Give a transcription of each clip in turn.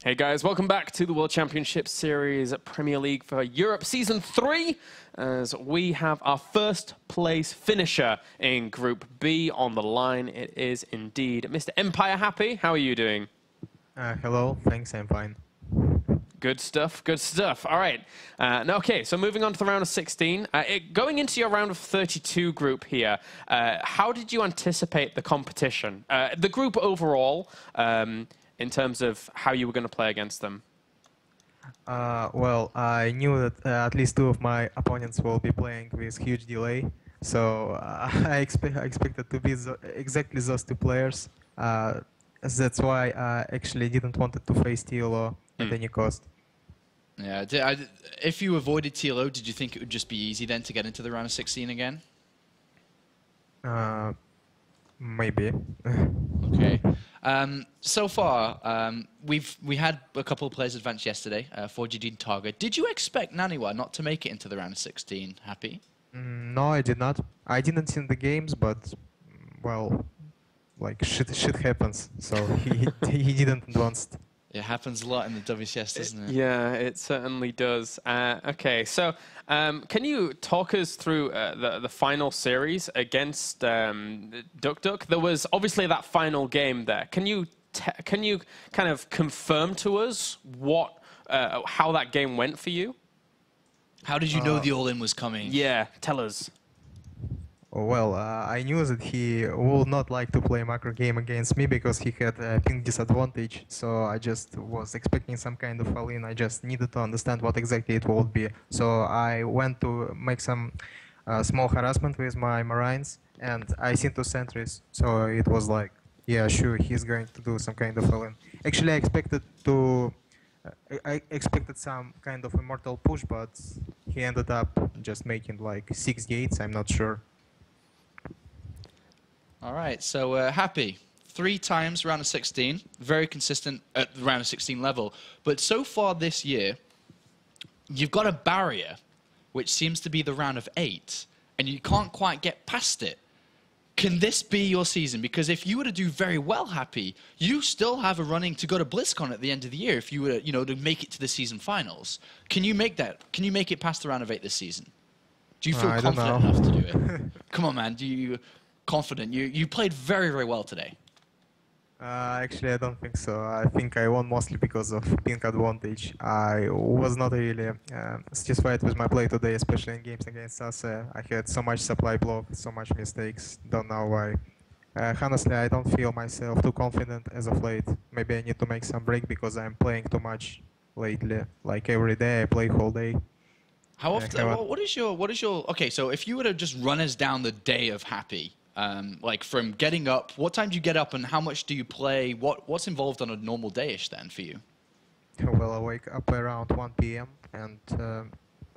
Hey guys, welcome back to the World Championship Series Premier League for Europe Season 3, as we have our first place finisher in Group B on the line. It is indeed Mr. Empire Happy. How are you doing? Hello, thanks, I'm fine. Good stuff, good stuff. All right. Okay, so moving on to the round of 16. Going into your round of 32 group here, how did you anticipate the competition? The group overall, in terms of how you were going to play against them? Well, I knew that at least two of my opponents will be playing with huge delay, so I expected to be exactly those two players. That's why I actually didn't want to face TLO at any cost. Yeah, if you avoided TLO, did you think it would just be easy then to get into the round of 16 again? Maybe. Okay. So far, we had a couple of players advance yesterday, 4GG and Targa. Did you expect Naniwa not to make it into the round of 16, Happy? No, I did not. I didn't see the games, but, well, like, shit happens, so he didn't advance. It happens a lot in the WCS, doesn't it? Yeah, it certainly does. Okay, so can you talk us through the final series against Duck? There was obviously that final game there. Can you kind of confirm to us how that game went for you? How did you know the all-in was coming? Yeah, tell us. Well, I knew that he would not like to play macro game against me because he had a ping disadvantage, so I just was expecting some kind of all-in. I just needed to understand what exactly it would be. So I went to make some small harassment with my Marines, and I seen two sentries, so it was like, yeah, sure, he's going to do some kind of all-in. Actually, I expected some kind of immortal push, but he ended up just making like 6 gates, I'm not sure. All right, so Happy, 3 times round of 16, very consistent at the round of 16 level. But so far this year, you've got a barrier, which seems to be the round of 8, and you can't quite get past it. Can this be your season? Because if you were to do very well, Happy, you still have a running to go to BlizzCon at the end of the year if you were, to make it to the season finals. Can you make that? Can you make it past the round of 8 this season? Do you feel confident enough to do it? Come on, man. Do you... Confident. You played very, very well today. Actually, I don't think so. I think I won mostly because of ping advantage. I was not really satisfied with my play today, especially in games against SaSe. I had so much supply block, so much mistakes. Don't know why. Honestly, I don't feel myself too confident as of late. Maybe I need to make some break because I'm playing too much lately. Like every day, I play whole day. How often? What is your? Okay, so if you were to just run us down the day of Happy. Like from getting up, what time do you get up and how much do you play? What's involved on a normal day-ish then for you? Well, I wake up around 1 p.m. and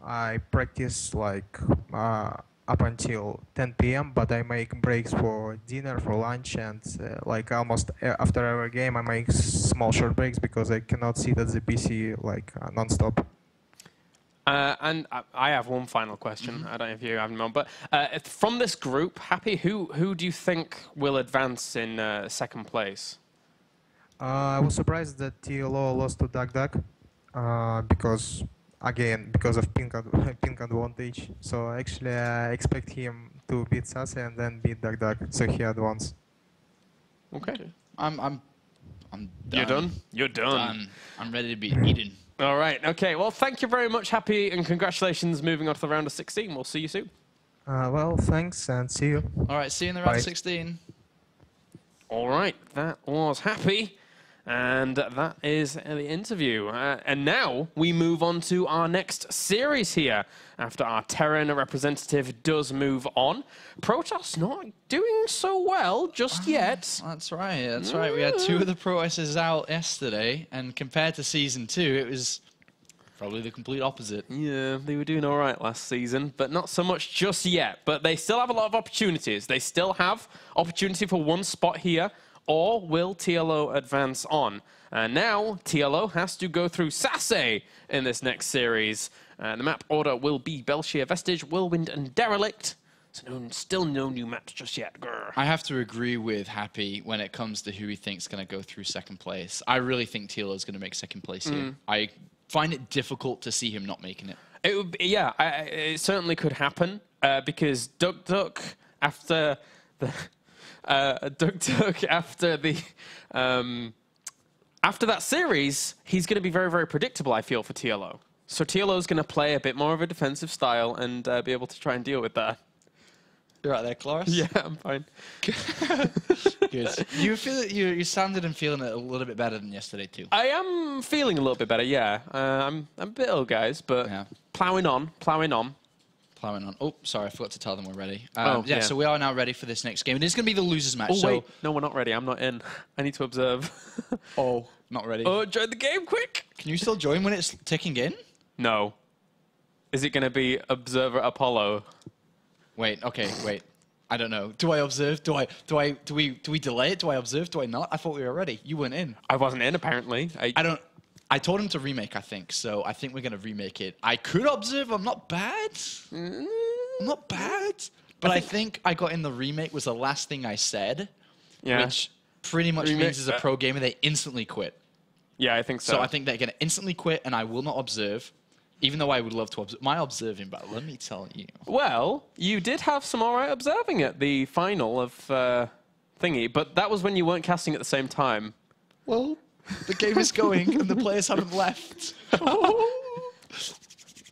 I practice like up until 10 p.m. But I make breaks for dinner, for lunch, and like almost after every game I make small short breaks because I cannot sit at the PC like non-stop. And I have one final question. I don't know if you have more, but from this group, Happy, who do you think will advance in second place? I was surprised that TLO lost to Duck because of ping advantage. So actually, I expect him to beat SaSe and then beat Duck, so he advanced. Okay. I'm done. You're done. You're done. I'm ready to be eaten. All right. Okay. Well, thank you very much, Happy, and congratulations moving on to the round of 16. We'll see you soon. Well, thanks, and see you. All right. See you in the round of 16. All right. That was Happy. And that is the interview. And now we move on to our next series here. After our Terran representative does move on, Protoss not doing so well just yet. That's right. That's right. We had 2 of the Protosses out yesterday, and compared to Season 2, it was probably the complete opposite. Yeah, they were doing all right last season, but not so much just yet. But they still have a lot of opportunities. They still have opportunity for 1 spot here. Or will TLO advance on? Now, TLO has to go through SaSe in this next series. The map order will be Belshir, Vestige, Whirlwind, and Derelict. So still no new maps just yet. Grr. I have to agree with Happy when it comes to who he thinks is going to go through second place. I really think TLO is going to make second place here. I find it difficult to see him not making it. It would be, yeah, it certainly could happen because Duck after the after that series, he's going to be very, very predictable, I feel, for TLO. So TLO is going to play a bit more of a defensive style and be able to try and deal with that. You're right there, Cloris? Yeah, I'm fine. Good. You sounded and feeling it a little bit better than yesterday, too. I am feeling a little bit better, yeah. I'm a bit ill, guys, but Yeah. plowing on. Plowing on. Oh, sorry, I forgot to tell them we're ready. Yeah, so we are now ready for this next game. It is going to be the losers match. Oh, wait. No, we're not ready. I'm not in. I need to observe. Oh, not ready. Oh, join the game, quick. Can you still join when it's ticking in? No. Is it going to be Observer Apollo? Wait. I don't know. Do I observe? Do we delay it? Do I observe? Do I not? I thought we were ready. You weren't in. I wasn't in, apparently. I told him to remake, I think, so I think we're going to remake it. I could observe. I'm not bad. I'm not bad. But I think I got in the remake was the last thing I said, Yeah. which pretty much means as a pro gamer, they instantly quit. Yeah, I think so. So I think they're going to instantly quit, and I will not observe, even though I would love to observe. My observing, but let me tell you. Well, you did have some all right observing at the final of Thingy, but that was when you weren't casting at the same time. Well, the game is going, and the players haven't left.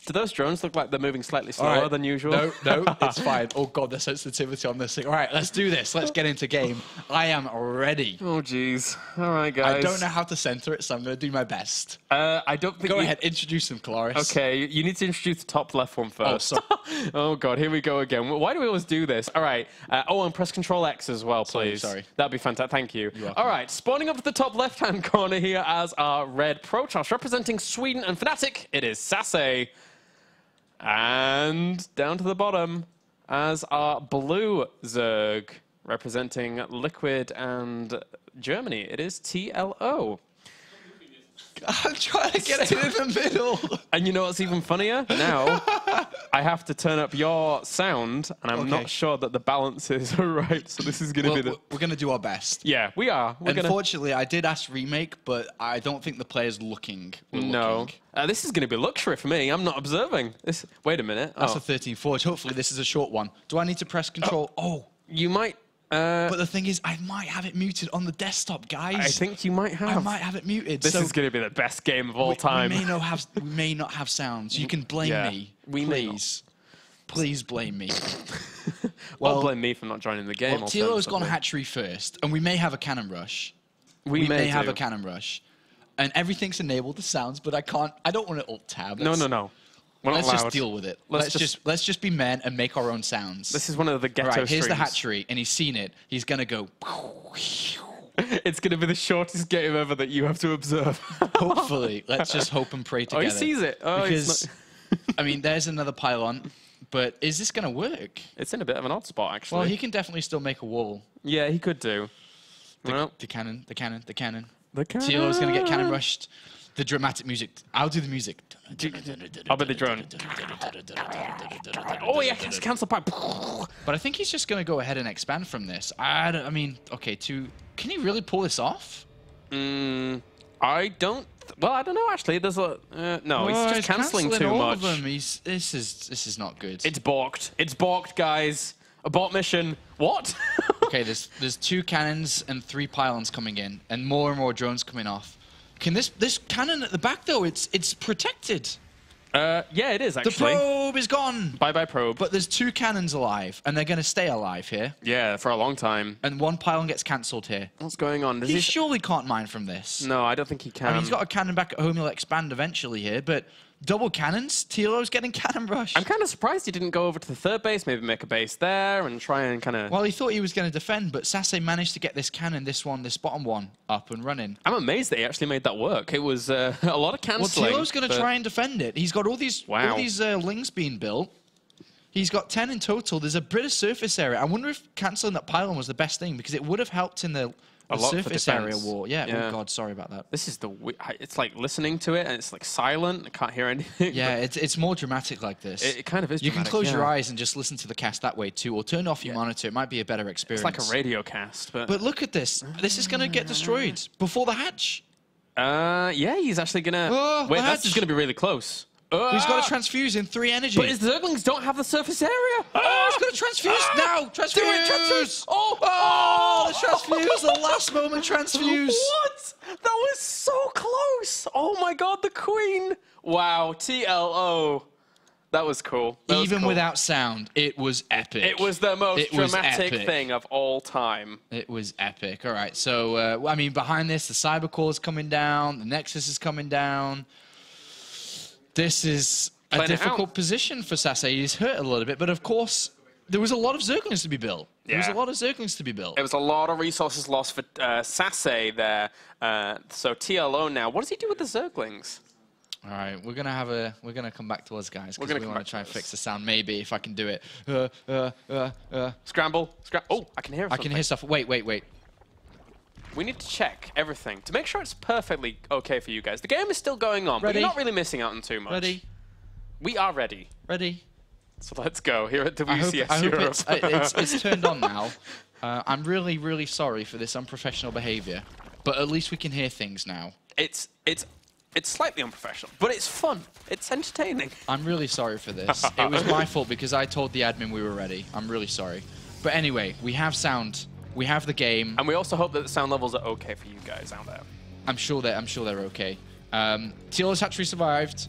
Do those drones look like they're moving slightly slower than usual? No, it's fine. Oh, God, the sensitivity on this thing. All right, let's do this. Let's get into game. I am ready. Oh, jeez. All right, guys. I don't know how to center it, so I'm going to do my best. I don't think Go ahead, introduce them, Cloris. Okay, you need to introduce the top left one first. Oh, sorry. Oh, God, here we go again. Why do we always do this? All right. And press Control X as well, please. Sorry. That'd be fantastic. Thank you. You're welcome. All right, spawning up to the top left-hand corner here as our red Protoss, representing Sweden and Fnatic, it is SaSe. And down to the bottom as our blue Zerg, representing Liquid and Germany, it is TLO. I'm trying to get it in the middle. And you know what's even funnier? Now, I have to turn up your sound, and I'm not sure that the balance is right, so this is going to be the... We're going to do our best. Yeah, we are. Unfortunately, I did ask remake, but I don't think the players looking. No. This is going to be luxury for me. I'm not observing. Wait a minute. That's a 13 Forge. Hopefully, this is a short one. Do I need to press Control? Oh. You might... but the thing is, I might have it muted on the desktop, guys. I think you might have. I might have it muted. This is going to be the best game of all time. We may not have sounds. You can blame me. Please blame me. Well, blame me for not joining the game. Well, TLO's gone hatchery first, and we may have a cannon rush. We may have a cannon rush. And everything's enabled the sounds, but I don't want to alt tab. No. Let's just deal with it. Let's just be men and make our own sounds. This is one of the ghetto streams. Here's the hatchery, and he's seen it. He's going to go... It's going to be the shortest game ever that you have to observe. Hopefully. Let's just hope and pray together. Oh, he sees it. Oh, because, I mean, there's another pylon, but is this going to work? It's in a bit of an odd spot, actually. Well, he can definitely still make a wall. Yeah, he could do. The cannon. TLO's going to get cannon rushed. The dramatic music. I'll do the music. I'll be the drone. Oh, yeah, cancel pipe. But I think he's just going to go ahead and expand from this. I mean, okay, can he really pull this off? I don't. Well, I don't know, actually. There's a... no, he's just cancelling too all much. Of them. This is not good. It's balked. It's balked, guys. Abort mission. What? Okay, there's 2 cannons and 3 pylons coming in, and more drones coming off. Can this cannon at the back though? It's protected. Yeah, it is actually. The probe is gone. Bye probe. But there's 2 cannons alive, and they're going to stay alive here. Yeah, for a long time. And 1 pylon gets cancelled here. What's going on? He surely can't mine from this. No, I don't think he can. I mean, he's got a cannon back at home. He'll expand eventually here, but double cannons. TLO's getting cannon rushed. I'm kind of surprised he didn't go over to the 3rd base, maybe make a base there and try and kind of... Well, he thought he was going to defend, but SaSe managed to get this cannon, this bottom one, up and running. I'm amazed that he actually made that work. It was a lot of cancelling. Well, TLO's going to try and defend it. He's got all these lings being built. He's got 10 in total. There's a bit of surface area. I wonder if cancelling that pylon was the best thing, because it would have helped in the surface area war. Yeah. Oh god, sorry about that. This is it's like listening to it and it's like silent. I can't hear anything. Yeah, it's more dramatic like this. It kind of is. You can close your eyes and just listen to the cast that way too, or turn off your monitor. It might be a better experience. It's like a radio cast, but look at this. This is gonna get destroyed before the hatch. Yeah, he's actually gonna. Wait, that's just gonna be really close. He's got to transfuse in 3 energy. But his Zerglings don't have the surface area. Oh, he's got to transfuse now. Transfuse. Oh, the transfuse. The last moment transfuse. What? That was so close. Oh my god, the Queen. Wow, TLO. That was cool. Even without sound, it was epic. It was the most dramatic thing of all time. It was epic. All right, so, I mean, behind this, the Cyber Core is coming down. The Nexus is coming down. This is a difficult position for SaSe. He's hurt a little bit, but of course, there was a lot of Zerglings to be built. There was a lot of Zerglings to be built. There was a lot of resources lost for SaSe there. So TLO now, what does he do with the Zerglings? All right, we're gonna come back to us, guys, because we want to try and fix the sound. Maybe if I can do it. Scramble. Oh, I can hear something. I can hear stuff. Wait. We need to check everything to make sure it's perfectly okay for you guys. The game is still going on, but you're not really missing out on too much. Ready? We are ready. Ready. So let's go here at WCS Europe. I hope it's turned on now. I'm really, really sorry for this unprofessional behavior, but at least we can hear things now. It's slightly unprofessional, but it's fun. It's entertaining. I'm really sorry for this. It was my fault because I told the admin we were ready. I'm really sorry. But anyway, we have sound. We have the game, and we also hope that the sound levels are okay for you guys out there. I'm sure they're okay. TLO's hatchery survived.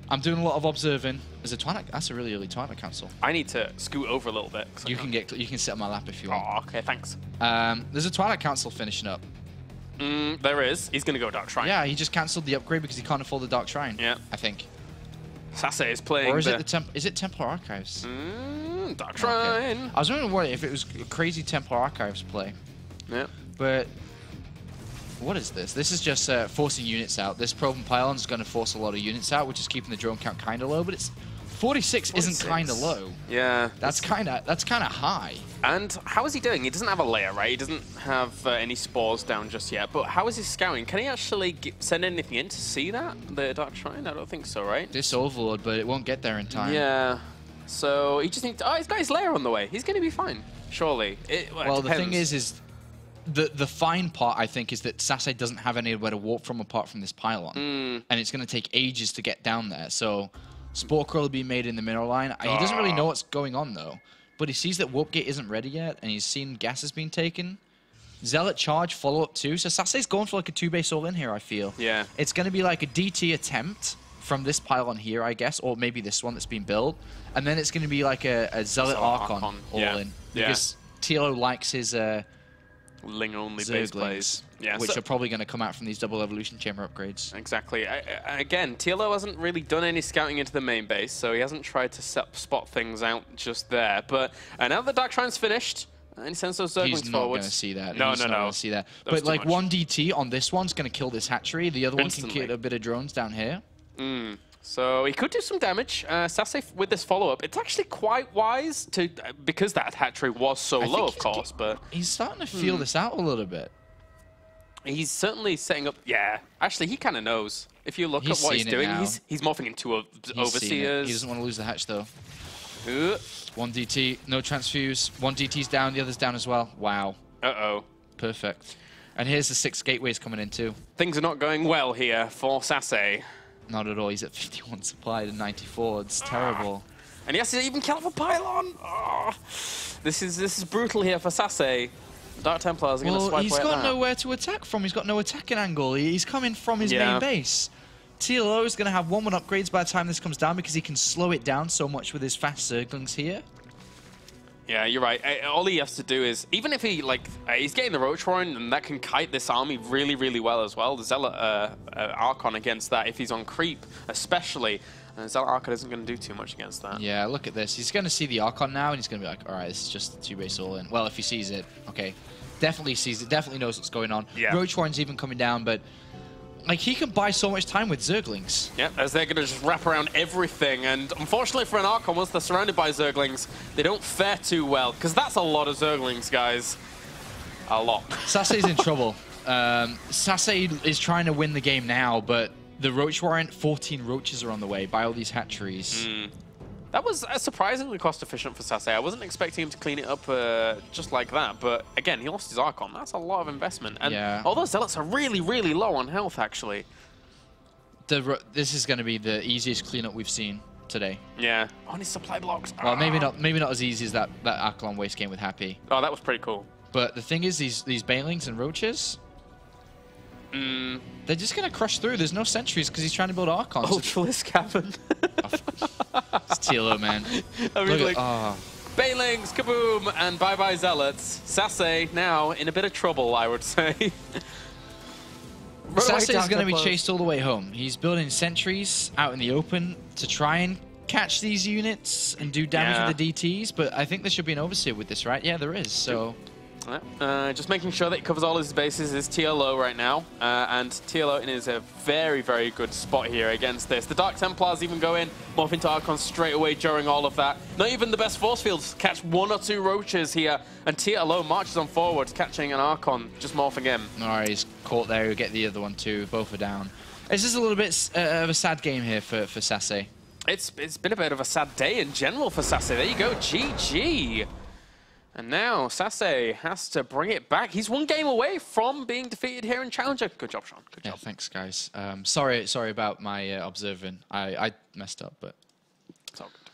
I'm doing a lot of observing. There's a Twilight. That's a really early Twilight Council. I need to scoot over a little bit. You can sit on my lap if you want. Oh, okay, thanks. There's a Twilight Council finishing up. There is. He's gonna go Dark Shrine. Yeah, he just cancelled the upgrade because he can't afford the Dark Shrine. Yeah, I think. SaSe is playing. Or is it Templar Archives? Dark Shrine. Okay. I was wondering if it was a crazy Templar Archives play. Yeah. But what is this? This is just forcing units out. This Probe and Pylon is going to force a lot of units out, which is keeping the drone count kind of low. But it's 46 isn't kind of low. Yeah. That's kind of high. And how is he doing? He doesn't have a layer, right? He doesn't have any spores down just yet. But how is he scouting? Can he actually send anything in to see that? The Dark Shrine? I don't think so, right? This Overlord, but it won't get there in time. Yeah. So he just needs to, he's got his layer on the way. He's going to be fine, surely. Well, the thing is the fine part, I think, is that SaSe doesn't have anywhere to warp from apart from this pylon. And it's going to take ages to get down there. So Spore Core will be made in the mineral line. He doesn't really know what's going on, though. But he sees that Warp Gate isn't ready yet, and he's seen gases being taken. Zealot charge, follow-up too. So SaSe's going for like a 2-base all-in here, I feel. Yeah. It's going to be like a DT attempt from this pylon here, I guess, or maybe this one that's been built. And then it's going to be like a Zealot Archon all-in. Because TLO likes his Ling-only base plays. Yeah, which are probably going to come out from these double evolution chamber upgrades. Exactly. Again, TLO hasn't really done any scouting into the main base, so he hasn't tried to spot things out just there. But now that the Dark Shrine's finished, and he sends those Zerglings forward. He's not going to see that. No. He's not going to see that. But like one DT on this one's going to kill this hatchery. The other one can kill a bit of drones down here. So he could do some damage. SaSe with this follow-up, it's actually quite wise to because that hatchery was so low, of course. But he's starting to feel this out a little bit. He's certainly setting up. Yeah, actually, he kind of knows. If you look at what he's doing, he's morphing into overseers. He doesn't want to lose the hatch though. One DT, no transfuse. One DT's down, the other's down as well. Wow. Perfect. And here's the 6 gateways coming in too. Things are not going well here for SaSe. Not at all. He's at 51 supply to 94. It's terrible. And he has to even kill off a pylon. This is brutal here for SaSe. Dark Templars are going to swipe away. He's got nowhere to attack from. He's got no attacking angle. He's coming from his main base. TLO is going to have 1-1 upgrades by the time this comes down because he can slow it down so much with his fast Zerglings here. Yeah, you're right. All he has to do is, even if he, he's getting the Roach Warren, and that can kite this army really, really well as well. The Zealot Archon against that, if he's on creep, especially. Zealot Archon isn't going to do too much against that. Yeah, look at this. He's going to see the Archon now, and he's going to be like, all right, this is just the 2-base all-in. Well, if he sees it, okay. Definitely sees it, definitely knows what's going on. Yeah. Roach Warren's even coming down, but Like, he can buy so much time with Zerglings. Yeah, as they're going to just wrap around everything. And unfortunately for an Archon, once they're surrounded by Zerglings, they don't fare too well. Because that's a lot of Zerglings, guys. A lot. SaSe's in trouble. SaSe is trying to win the game now, but the Roach Warrant, 14 Roaches are on the way by all these hatcheries. That was surprisingly cost-efficient for SaSe. I wasn't expecting him to clean it up just like that, but again, he lost his Archon. That's a lot of investment. And all those Zealots are really, really low on health, actually. This is going to be the easiest cleanup we've seen today. Yeah. On his supply blocks. Well, maybe not as easy as that Archelon waste game with Happy. Oh, that was pretty cool. But the thing is, these Banelings and Roaches, they're just going to crush through. There's no sentries because he's trying to build Archons. Ultralisk Cavern. It's TLO, man. I mean, like, Banelings, kaboom, and bye-bye Zealots. SaSe now in a bit of trouble, I would say. SaSe is going to be chased all the way home. He's building sentries out in the open to try and catch these units and do damage with the DTs, but I think there should be an overseer with this, right? Yeah, there is, so... just making sure that he covers all his bases is TLO right now, and TLO is a very, very good spot here against this. The Dark Templars even go in, morph into Archon straight away during all of that. Not even the best force fields catch 1 or 2 Roaches here, and TLO marches on forward, catching an Archon, just morphing him. Alright, he's caught there, he'll get the other one too, both are down. This is a little bit of a sad game here for SaSe. It's been a bit of a sad day in general for SaSe. There you go, GG. And now SaSe has to bring it back. He's 1 game away from being defeated here in Challenger. Good job, Sean. Good job. Yeah, thanks, guys. Sorry about my observing. I messed up, but it's all good.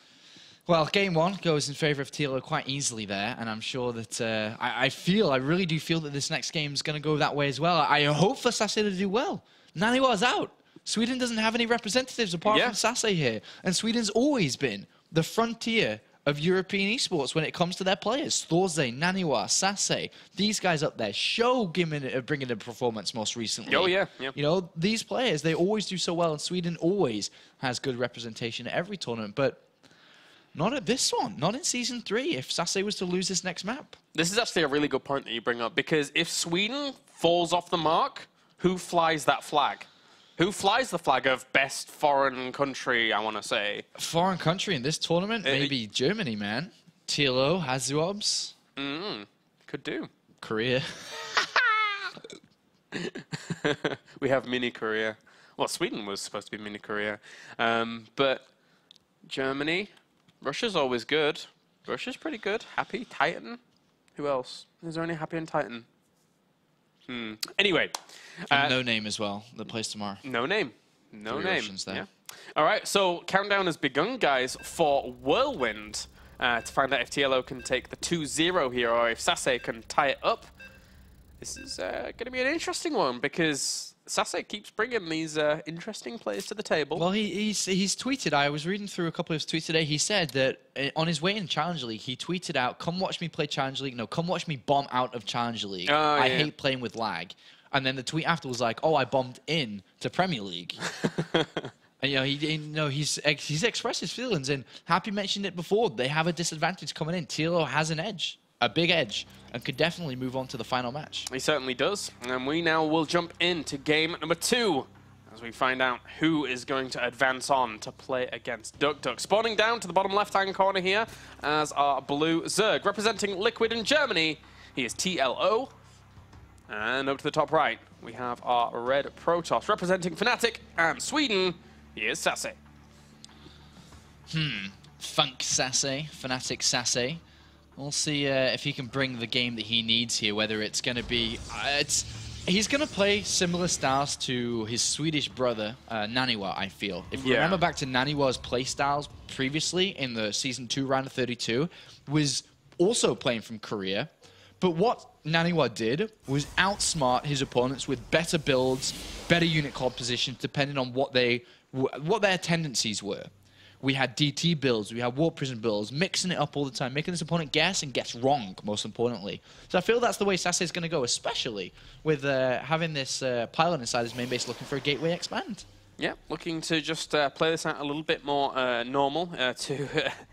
Well, game 1 goes in favor of TLO quite easily there, and I'm sure that I really do feel that this next game is going to go that way as well. I hope for SaSe to do well. Naniwa's out. Sweden doesn't have any representatives apart from SaSe here, and Sweden's always been the frontier of European esports when it comes to their players. Thorze, Naniwa, SaSe, these guys up there bringing a performance most recently. Oh, yeah. You know, these players, they always do so well, and Sweden always has good representation at every tournament, but not at this one, not in Season 3, if SaSe was to lose this next map. This is actually a really good point that you bring up, because if Sweden falls off the mark, who flies that flag? Who flies the flag of best foreign country, I want to say? Foreign country in this tournament? Maybe Germany, man. TLO, Hazuobs. Could do. Korea. We have mini Korea. Well, Sweden was supposed to be mini Korea. But Germany. Russia's always good. Russia's pretty good. Happy, Titan. Who else? Is there any Happy and Titan? Anyway. No Name as well, that plays tomorrow. No Name. No 3 Name. Russians there. Yeah. All right, so countdown has begun, guys, for Whirlwind to find out if TLO can take the 2-0 here or if SaSe can tie it up. This is going to be an interesting one because SaSe keeps bringing these interesting players to the table. Well, he's tweeted. I was reading through a couple of his tweets today. He said that on his way in Challenger League, he tweeted out, "Come watch me play Challenger League. No, come watch me bomb out of Challenger League. I hate playing with lag." And then the tweet after was like, "Oh, I bombed in to Premier League." And he's expressed his feelings, and Happy mentioned it before. They have a disadvantage coming in. TLO has an edge. A big edge, and could definitely move on to the final match. He certainly does. And we now will jump into game number 2 as we find out who is going to advance on to play against DuckDuck. Spawning down to the bottom left-hand corner here as our blue Zerg. Representing Liquid in Germany, he is TLO. And up to the top right, we have our red Protoss. Representing Fnatic and Sweden, he is SaSe. Funk SaSe, Fnatic SaSe. We'll see if he can bring the game that he needs here, whether it's going to be... he's going to play similar styles to his Swedish brother, Naniwa, I feel. If you remember back to Naniwa's play styles previously in the Season 2 round of 32, was also playing from Korea. But what Naniwa did was outsmart his opponents with better builds, better unit compositions, depending on what their tendencies were. We had DT builds, we had Warp Prison builds, mixing it up all the time, making this opponent guess and guess wrong, most importantly. So I feel that's the way SaSe is going to go, especially with having this pilot inside his main base looking for a gateway expand. Yeah, looking to just play this out a little bit more normal to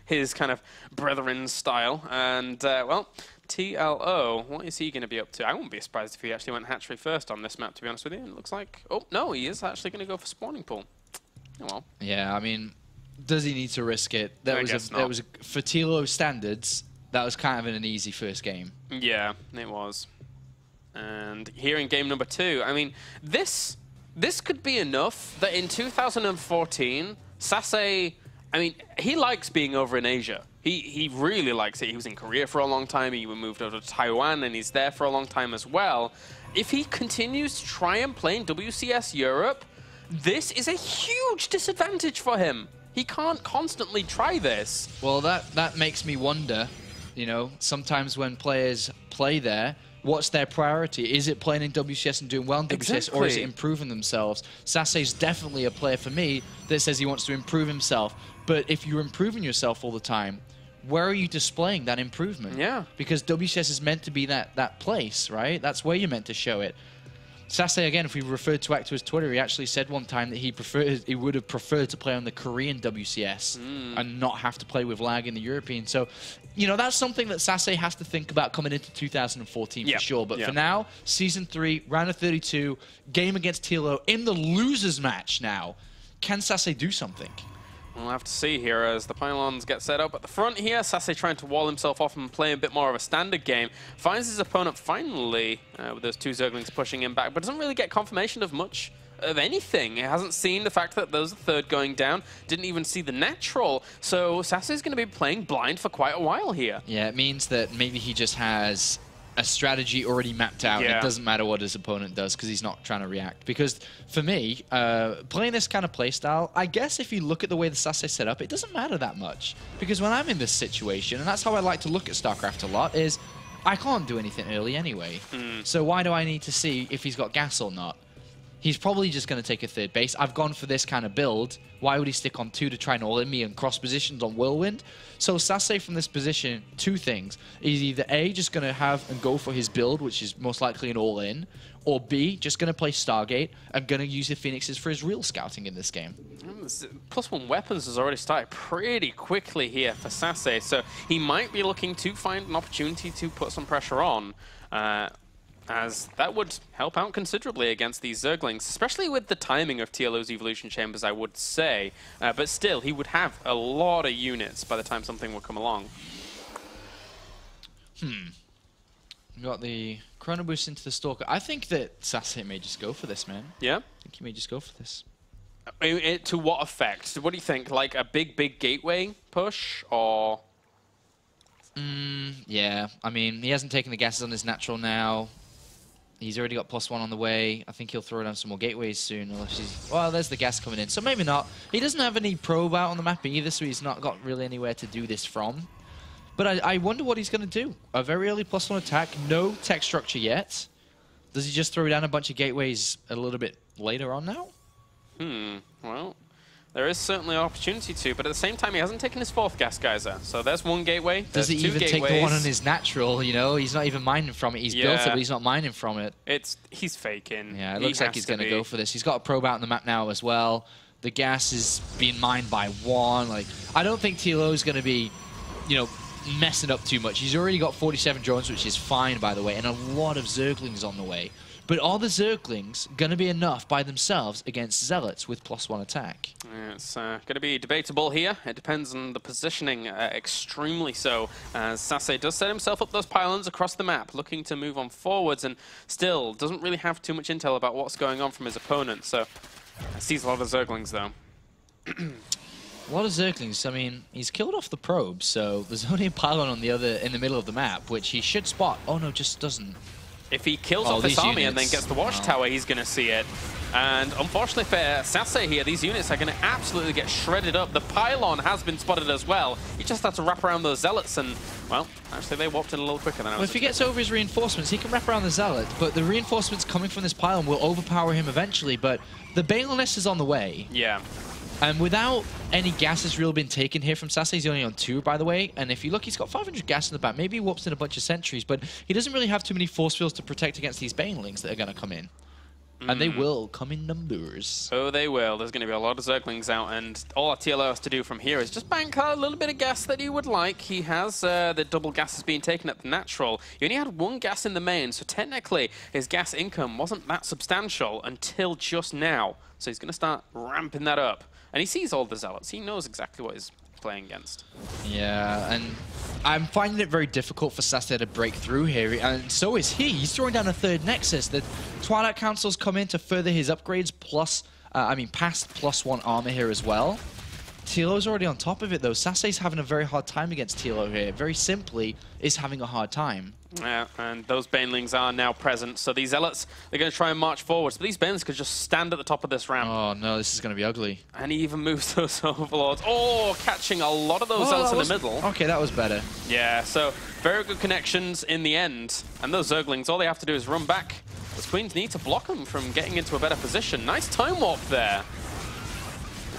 his kind of brethren style. And, well, TLO, what is he going to be up to? I wouldn't be surprised if he actually went hatchery first on this map, to be honest with you. It looks like... Oh, no, he is actually going to go for spawning pool. Oh, well. Yeah, I mean, does he need to risk it? I guess not. For TLO standards, that was kind of an easy first game. Yeah, it was. And here in game number 2, I mean, this could be enough that in 2014, SaSe, I mean, he likes being over in Asia. He really likes it. He was in Korea for a long time. He moved over to Taiwan, and he's there for a long time as well. If he continues to try and play in WCS Europe, this is a huge disadvantage for him. He can't constantly try this. Well, that makes me wonder, you know, sometimes when players play there, what's their priority? Is it playing in WCS and doing well in WCS, or is it improving themselves? SaSe's definitely a player for me that says he wants to improve himself. But if you're improving yourself all the time, where are you displaying that improvement? Yeah. Because WCS is meant to be that place, right? That's where you're meant to show it. SaSe, again, if we referred back to his Twitter, he actually said one time that he would have preferred to play on the Korean WCS and not have to play with lag in the European. So, you know, that's something that SaSe has to think about coming into 2014 for sure. But for now, Season 3, round of 32, game against TLO in the losers match now. Can SaSe do something? We'll have to see here as the pylons get set up at the front here. SaSe trying to wall himself off and play a bit more of a standard game. Finds his opponent finally with those 2 Zerglings pushing him back, but doesn't really get confirmation of much of anything. He hasn't seen the fact that there's a 3rd going down. Didn't even see the natural. So SaSe is going to be playing blind for quite a while here. Yeah, it means that maybe he just has a strategy already mapped out, and it doesn't matter what his opponent does because he's not trying to react. Because for me, playing this kind of playstyle, I guess if you look at the way the SaSe set up, it doesn't matter that much. Because when I'm in this situation, and that's how I like to look at StarCraft a lot, is I can't do anything early anyway. So why do I need to see if he's got gas or not? He's probably just going to take a 3rd base. I've gone for this kind of build. Why would he stick on 2 to try and all-in me and cross positions on Whirlwind? So SaSe from this position, 2 things. He's either A, just going to have and go for his build, which is most likely an all-in, or B, just going to play Stargate and going to use the Phoenixes for his real scouting in this game. +1 weapons has already started pretty quickly here for SaSe, so he might be looking to find an opportunity to put some pressure on. As that would help out considerably against these Zerglings, especially with the timing of TLO's Evolution Chambers, I would say. But still, he would have a lot of units by the time something would come along. We got the Chrono Boost into the Stalker. I think that SaSe may just go for this, man. Yeah? I think he may just go for this. To what effect? What do you think? Like a big gateway push, or...? Yeah, I mean, he hasn't taken the gases on his natural now. He's already got +1 on the way. I think he'll throw down some more gateways soon. Unless he's... Well, there's the gas coming in. So maybe not. He doesn't have any probe out on the map either, so he's not got really anywhere to do this from. But I wonder what he's going to do. A very early +1 attack. No tech structure yet. Does he just throw down a bunch of gateways a little bit later on now? Well... There is certainly an opportunity to, but at the same time, he hasn't taken his 4th gas geyser. So there's 1 gateway. Does he even take the one on his natural? You know, he's not even mining from it. He's built it, but he's not mining from it. He's faking. Yeah, it looks like he's going to go for this. He's got a probe out on the map now as well. The gas is being mined by 1. Like, I don't think TLO is going to be, you know, messing up too much. He's already got 47 drones, which is fine, by the way, and a lot of Zerglings on the way. But are the Zerglings going to be enough by themselves against Zealots with +1 attack? Yeah, it's going to be debatable here. It depends on the positioning, extremely so, as SaSe does set himself up those pylons across the map, looking to move on forwards, and still doesn't really have too much intel about what's going on from his opponent. So sees a lot of Zerglings, though. A lot of Zerglings. I mean, he's killed off the probe, so there's only a pylon on in the middle of the map, which he should spot. Oh, no, just doesn't. If he kills off this army and then gets the watchtower, he's going to see it. And unfortunately for SaSe here, these units are going to absolutely get shredded up. The pylon has been spotted as well. He just had to wrap around those Zealots and, well, actually they warped in a little quicker than I was Well, if he gets over his reinforcements, he can wrap around the Zealot, but the reinforcements coming from this pylon will overpower him eventually, but the Balinist is on the way. Yeah. And without any gases really been taken here from SaSe, he's only on 2, by the way. And if you look, he's got 500 gas in the back. Maybe he warps in a bunch of sentries, but he doesn't really have too many force fields to protect against these banelings that are going to come in. And they will come in numbers. Oh, they will. There's going to be a lot of Zerglings out, and all our TLO has to do from here is just bank a little bit of gas that he would like. He has the double gas has been taken at the natural. He only had one gas in the main, so technically his gas income wasn't that substantial until just now. So he's going to start ramping that up. And he sees all the Zealots. He knows exactly what he's playing against. Yeah, and I'm finding it very difficult for SaSe to break through here, and so is he. He's throwing down a third Nexus. The Twilight Council's come in to further his upgrades, plus, past +1 armor here as well. TLO's already on top of it, though. SaSe's having a very hard time against TLO here. Very simply, is having a hard time. Yeah, and those Banelings are now present, so these Zealots, they're going to try and march forwards, but these Banelings could just stand at the top of this ramp. Oh no, this is going to be ugly. And he even moves those Overlords. Oh, catching a lot of those Zealots in the middle. Okay, that was better. Yeah, so very good connections in the end. And those Zerglings, all they have to do is run back. Those Queens need to block them from getting into a better position. Nice time warp there.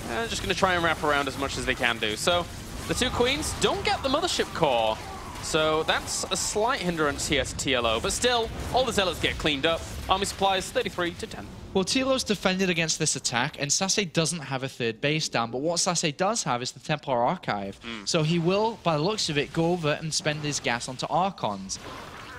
They're just going to try and wrap around as much as they can do. So the two Queens don't get the Mothership Core. So that's a slight hindrance here to TLO. But still, all the Zealots get cleaned up. Army supplies 33-10. Well, TLO's defended against this attack, and SaSe doesn't have a third base down. But what SaSe does have is the Templar Archive. So he will, by the looks of it, go over and spend his gas onto Archons.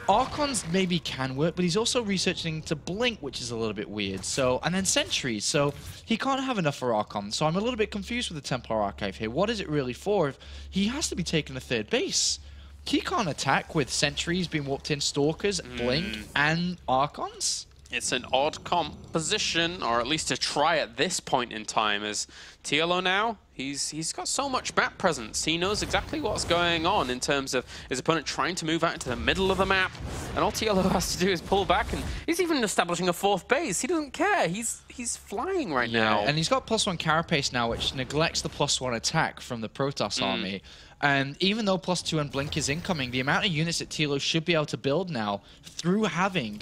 Archons maybe can work, but he's also researching to Blink, which is a little bit weird. So, and then Sentries, so he can't have enough for Archons. So I'm a little bit confused with the Templar Archive here. What is it really for if he has to be taking a third base? He can't attack with Sentries being warped in, Stalkers, Blink, and Archons? It's an odd composition, or at least to try at this point in time, as TLO now, he's got so much map presence. He knows exactly what's going on in terms of his opponent trying to move out into the middle of the map, and all TLO has to do is pull back, and he's even establishing a fourth base. He doesn't care. He's flying right now. And he's got +1 Carapace now, which neglects the +1 attack from the Protoss army. And even though +2 and Blink is incoming, the amount of units that TLO should be able to build now through having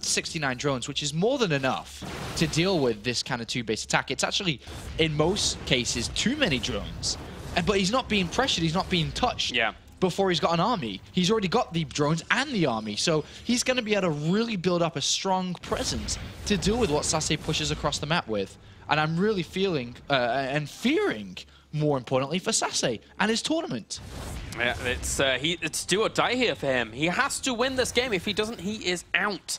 69 drones, which is more than enough to deal with this kind of two-base attack. It's actually, in most cases, too many drones. But he's not being pressured, he's not being touched. Yeah. Before he's got an army. He's already got the drones and the army, so he's going to be able to really build up a strong presence to deal with what SaSe pushes across the map with. And I'm really feeling and fearing, more importantly, for SaSe and his tournament. Yeah, it's do or die here for him. He has to win this game. If he doesn't, he is out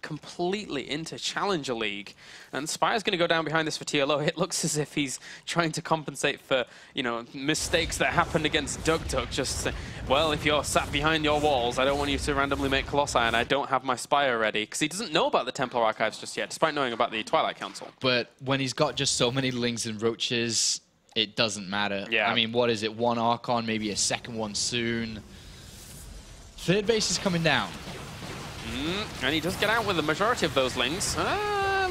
completely into Challenger League. And Spire's going to go down behind this for TLO. It looks as if he's trying to compensate for, you know, mistakes that happened against Duk. Just, well, if you're sat behind your walls, I don't want you to randomly make Colossi, and I don't have my Spire ready. Because he doesn't know about the Templar Archives just yet, despite knowing about the Twilight Council. But when he's got just so many Lings and Roaches, it doesn't matter. Yeah. I mean, what is it? One Archon, maybe a second one soon. Third base is coming down. And he does get out with the majority of those Lings.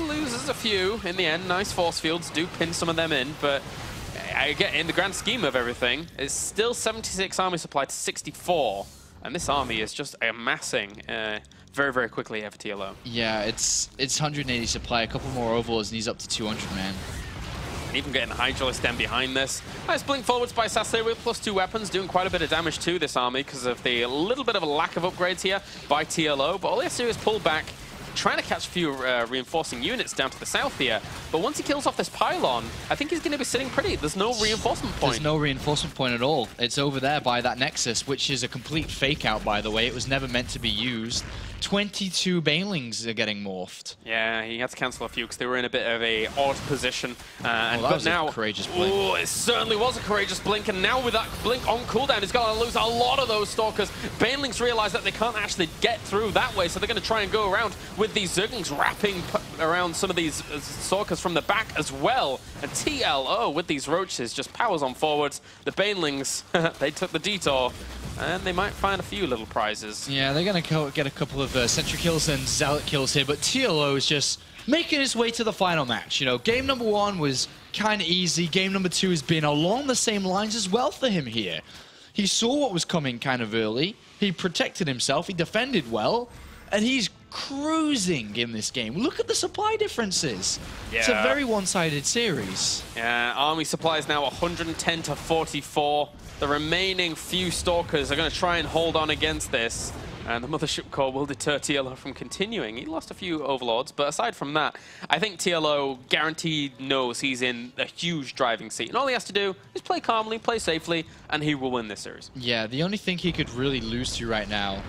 Loses a few in the end. Nice force fields do pin some of them in, but I get in the grand scheme of everything, it's still 76 army supply to 64, and this army is just amassing very, very quickly here for TLO. Yeah, it's 180 supply, a couple more overlords, and he's up to 200, man. And even getting Hydralisk stem behind this. Nice blink forwards by SaSe with +2 weapons, doing quite a bit of damage to this army because of the little bit of a lack of upgrades here by TLO. But all he has to do is pull back, trying to catch a few reinforcing units down to the south here. But once he kills off this pylon, I think he's going to be sitting pretty. There's no reinforcement point. There's no reinforcement point at all. It's over there by that Nexus, which is a complete fake out, by the way. It was never meant to be used. 22 Banelings are getting morphed. Yeah, he had to cancel a few because they were in a bit of a odd position. That was a courageous blink. Oh, it certainly was a courageous blink, and now with that blink on cooldown, he's going to lose a lot of those Stalkers. Banelings realize that they can't actually get through that way, so they're going to try and go around with these Zerglings wrapping around some of these Stalkers from the back as well. And TLO with these Roaches just powers on forwards. The Banelings, they took the detour. And they might find a few little prizes. Yeah, they're going to get a couple of Sentry kills and Zealot kills here, but TLO is just making his way to the final match. You know, game number 1 was kind of easy. Game number 2 has been along the same lines as well for him here. He saw what was coming kind of early. He protected himself. He defended well. And he's cruising in this game. Look at the supply differences. Yeah. It's a very one-sided series. Yeah, army supply is now 110 to 44. The remaining few Stalkers are going to try and hold on against this. And the Mothership Core will deter TLO from continuing. He lost a few Overlords, but aside from that, I think TLO guaranteed knows he's in a huge driving seat. And all he has to do is play calmly, play safely, and he will win this series. Yeah, the only thing he could really lose to right now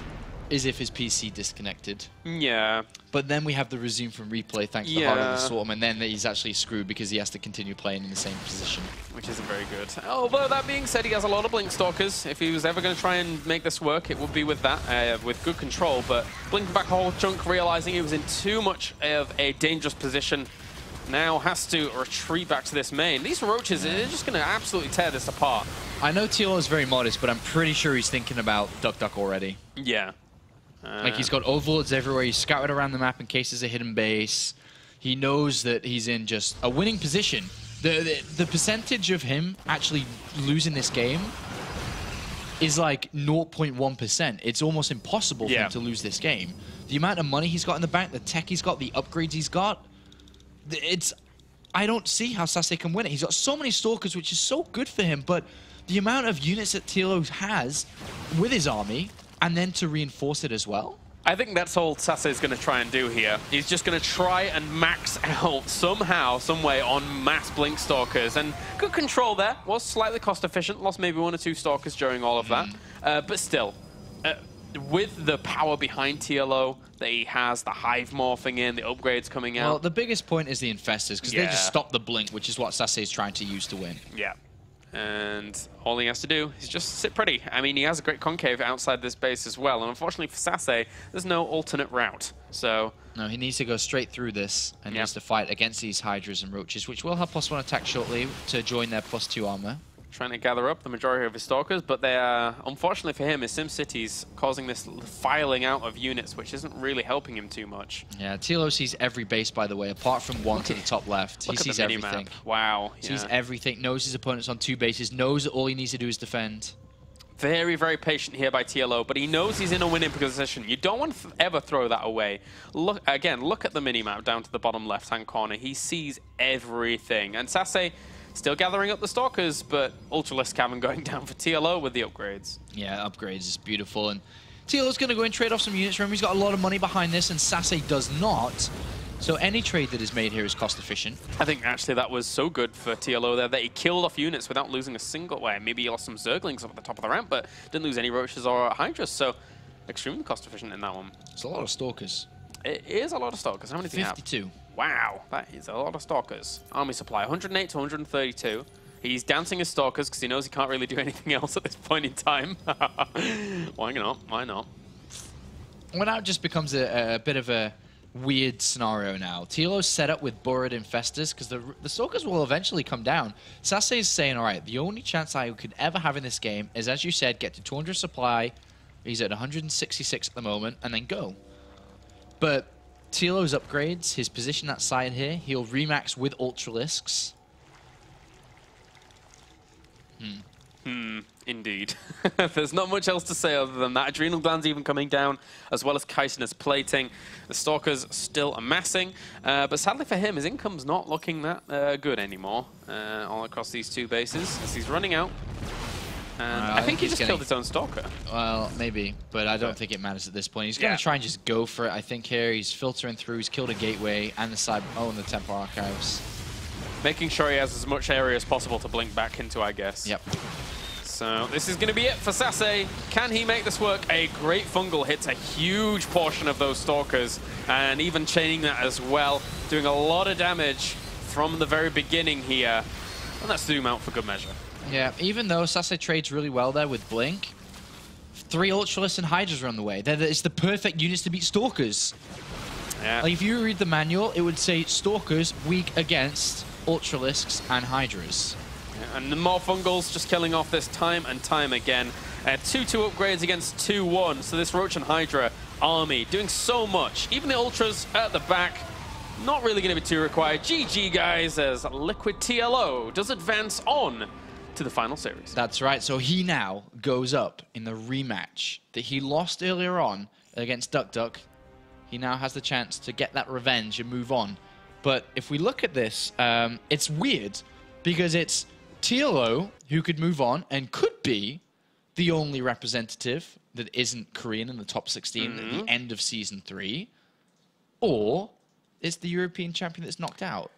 is if his PC disconnected. Yeah. But then we have the resume from replay thanks to the Heart of the Swarm, and then he's actually screwed because he has to continue playing in the same position. Which isn't very good. Although that being said, he has a lot of Blink Stalkers. If he was ever going to try and make this work, it would be with that, with good control. But blinking back a whole chunk, realizing he was in too much of a dangerous position, now has to retreat back to this main. These Roaches are just going to absolutely tear this apart. I know TLO is very modest, but I'm pretty sure he's thinking about Duck Duck already. Yeah. Like, he's got overlords everywhere. He's scouted around the map in case there's a hidden base. He knows that he's in just a winning position. The percentage of him actually losing this game is like 0.1%. It's almost impossible for him to lose this game. The amount of money he's got in the bank, the tech he's got, the upgrades he's got, I don't see how SaSe can win it. He's got so many Stalkers, which is so good for him, but the amount of units that TLO has with his army, and then to reinforce it as well? I think that's all SaSe is going to try and do here. He's just going to try and max out somehow, some way on mass Blink Stalkers. And good control there. Was slightly cost efficient. Lost maybe 1 or 2 Stalkers during all of that. But still, with the power behind TLO that he has, the Hive morphing in, the upgrades coming out. Well, the biggest point is the Infestors, because they just stop the Blink, which is what SaSe is trying to use to win. Yeah. And all he has to do is just sit pretty. I mean, he has a great concave outside this base as well. And unfortunately for SaSe, there's no alternate route. So no, he needs to go straight through this and needs to fight against these Hydras and Roaches, which will have +1 attack shortly to join their +2 armor. Trying to gather up the majority of his Stalkers, but they are, unfortunately for him, his SimCity's causing this filing out of units, which isn't really helping him too much. Yeah, TLO sees every base, by the way, apart from one to the top left. He sees everything. Wow. Sees everything, knows his opponent's on 2 bases, knows that all he needs to do is defend. Very, very patient here by TLO, but he knows he's in a winning position. You don't want to ever throw that away. Look at the minimap down to the bottom left-hand corner. He sees everything. And SaSe still gathering up the Stalkers, but Ultralisk Cavern going down for TLO with the upgrades. Yeah, upgrades is beautiful. And TLO's going to go and trade off some units. Remember, he's got a lot of money behind this, and SaSe does not. So any trade that is made here is cost efficient. I think actually that was so good for TLO there that he killed off units without losing a single way. Maybe he lost some Zerglings up at the top of the ramp, but didn't lose any Roaches or Hydras. So extremely cost efficient in that one. It's a lot of Stalkers. It is a lot of Stalkers. How many do you have? 52. Wow, that is a lot of Stalkers. Army supply, 108 to 132. He's dancing his Stalkers because he knows he can't really do anything else at this point in time. Why not? Why not? Well, now it just becomes a bit of a weird scenario now. TLO's set up with Burrowed Infestors because the Stalkers will eventually come down. SaSe is saying, all right, the only chance I could ever have in this game is, as you said, get to 200 supply. He's at 166 at the moment, and then go. But TLO's upgrades, his position that side here, he'll remax with Ultralisks. Indeed. There's not much else to say other than that. Adrenal glands even coming down, as well as chitinous plating. The Stalkers still amassing, but sadly for him, his income's not looking that good anymore all across these 2 bases, as he's running out. And I think he just killed his own Stalker. Well, maybe, but I don't think it matters at this point. He's going to try and just go for it, I think, here. He's filtering through. He's killed a gateway and the side... Oh, and the Temple Archives. Making sure he has as much area as possible to blink back into, I guess. Yep. So this is going to be it for SaSe. Can he make this work? A great fungal hits a huge portion of those Stalkers, and even chaining that as well, doing a lot of damage from the very beginning here. And let's zoom out for good measure. Yeah, even though SaSe trades really well there with Blink, 3 Ultralisks and Hydras are on the way. It's the perfect units to beat Stalkers. Yeah. Like, if you read the manual, it would say Stalkers weak against Ultralisks and Hydras. Yeah, and the more fungals just killing off this time and time again. 2-2 upgrades against 2-1. So this Roach and Hydra army doing so much. Even the Ultras at the back, not really going to be too required. GG, guys, as Liquid TLO does advance on to the final series. That's right. So he now goes up in the rematch that he lost earlier on against Duck Duck. He now has the chance to get that revenge and move on. But if we look at this, it's weird because it's TLO who could move on and could be the only representative that isn't Korean in the top 16 at the end of Season 3, or it's the European champion that's knocked out.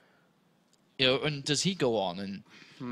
You know, and does he go on? And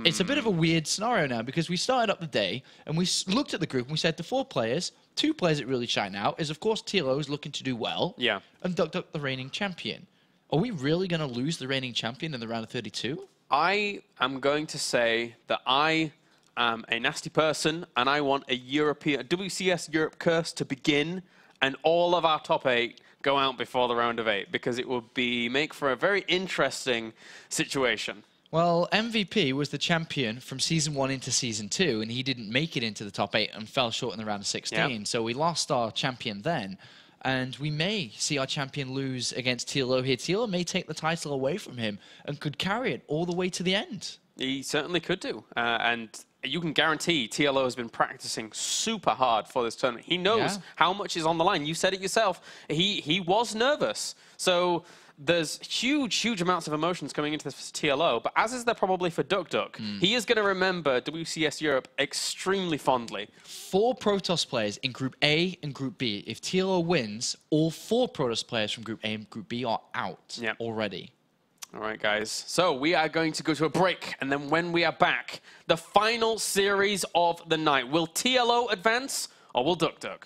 it's a bit of a weird scenario now, because we started up the day and we looked at the group and we said the 4 players, 2 players that really shine out is, of course, TLO is looking to do well, and DuckDuck, the reigning champion. Are we really going to lose the reigning champion in the round of 32? I am going to say that I am a nasty person and I want a WCS Europe curse to begin and all of our top 8 go out before the round of 8, because it would make for a very interesting situation. Well, MVP was the champion from Season 1 into Season 2, and he didn't make it into the top 8 and fell short in the round of 16. So we lost our champion then, and we may see our champion lose against TLO here. TLO may take the title away from him and could carry it all the way to the end. He certainly could do. And you can guarantee TLO has been practicing super hard for this tournament. He knows how much is on the line. You said it yourself. He was nervous. So there's huge amounts of emotions coming into this for TLO, but as is there probably for DuckDuck. He is going to remember WCS Europe extremely fondly. 4 Protoss players in Group A and Group B. If TLO wins, all 4 Protoss players from Group A and Group B are out already. All right, guys. So we are going to go to a break, and then when we are back, the final series of the night. Will TLO advance, or will DuckDuck?